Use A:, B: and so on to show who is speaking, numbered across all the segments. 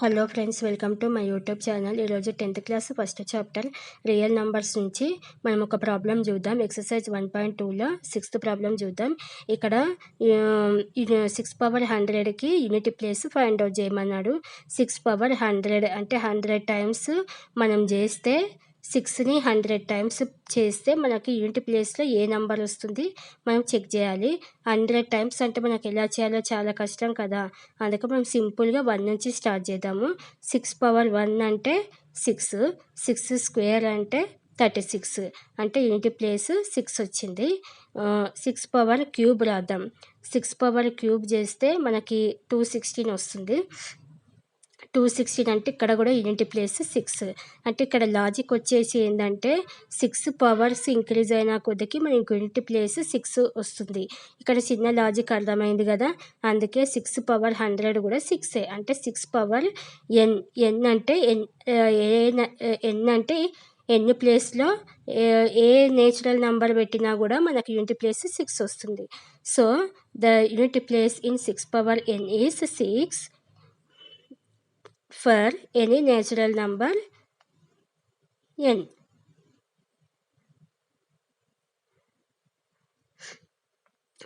A: Hello friends, welcome to my YouTube channel. ఈరోజు 10th class first chapter real numbers నుంచి మనం ఒక problem చూద్దాం. ఎక్సర్సైజ్ 1.2లో 6th ప్రాబ్లం చూద్దాం. ఇక్కడ 6 పవర్ 100కి యూనిట్ ప్లేస్ ఫైండ్ అవుట్ చేయమన్నాడు. 6 పవర్ 100 అంటే 100 టైమ్స్ మనం చేస్తే 6ని 100 టైమ్స్ చేస్తే మనకి యూనిట్ ప్లేస్లో ఏ నెంబర్ వస్తుంది మనం చెక్ చేయాలి. 100 టైమ్స్ అంటే మనకి ఎలా చేయాలో చాలా కష్టం కదా, అందుకే మనం సింపుల్గా 1 నుంచి స్టార్ట్ చేద్దాము. 6 పవర్ 1 అంటే 6, 6 స్క్వేర్ అంటే 36 అంటే యూనిట్ ప్లేస్ 6 వచ్చింది. 6 పవర్ క్యూబ్ రాద్దాం. 6 పవర్ క్యూబ్ చేస్తే మనకి 216 వస్తుంది. 216 అంటే ఇక్కడ కూడా యూనిట్ ప్లేస్ 6 అంటే ఇక్కడ లాజిక్ వచ్చేసి ఏంటంటే 6 పవర్స్ ఇంక్రీజ్ అయిన కొద్దికి మనకి యూనిట్ ప్లేస్ 6 వస్తుంది. ఇక్కడ చిన్న లాజిక్ అర్థమైంది కదా, అందుకే 6 పవర్ 100 కూడా 6 అంటే 6 పవర్ ఎన్. ఎన్ అంటే ఎన్ అంటే ఎన్ని ప్లేస్లో ఏ నేచురల్ నెంబర్ పెట్టినా కూడా మనకి యూనిట్ ప్లేస్ 6 వస్తుంది. So the unit place in 6 power n is 6 for any natural number n.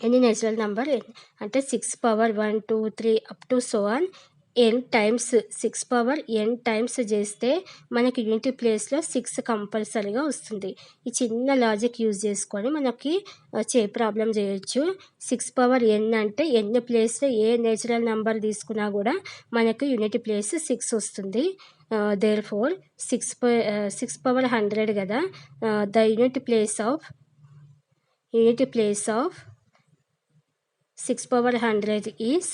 A: Any natural number n అంటే 6 power 1 2 3 up to so on n times 6 power n times చేస్తే మనకి unit ప్లేస్లో 6 కంపల్సరీగా వస్తుంది. ఈ చిన్న లాజిక్ యూజ్ చేసుకొని మనకి ప్రాబ్లం చేయొచ్చు. 6 పవర్ n అంటే n ప్లేస్లో ఏ నేచురల్ నెంబర్ తీసుకున్నా కూడా మనకు యూనిట్ ప్లేస్ 6 వస్తుంది. దేర్ ఫోర్ 6 పవర్ 100 కదా, the unit place of 6 power 100 is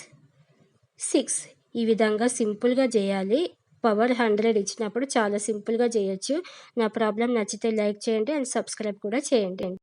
A: 6. ఈ విధంగా సింపుల్గా చేయాలి. పవర్ 100 ఇచ్చినప్పుడు చాలా సింపుల్గా చేయొచ్చు. నా ప్రాబ్లం నచ్చితే లైక్ చేయండి అండ్ సబ్స్క్రైబ్ కూడా చేయండి.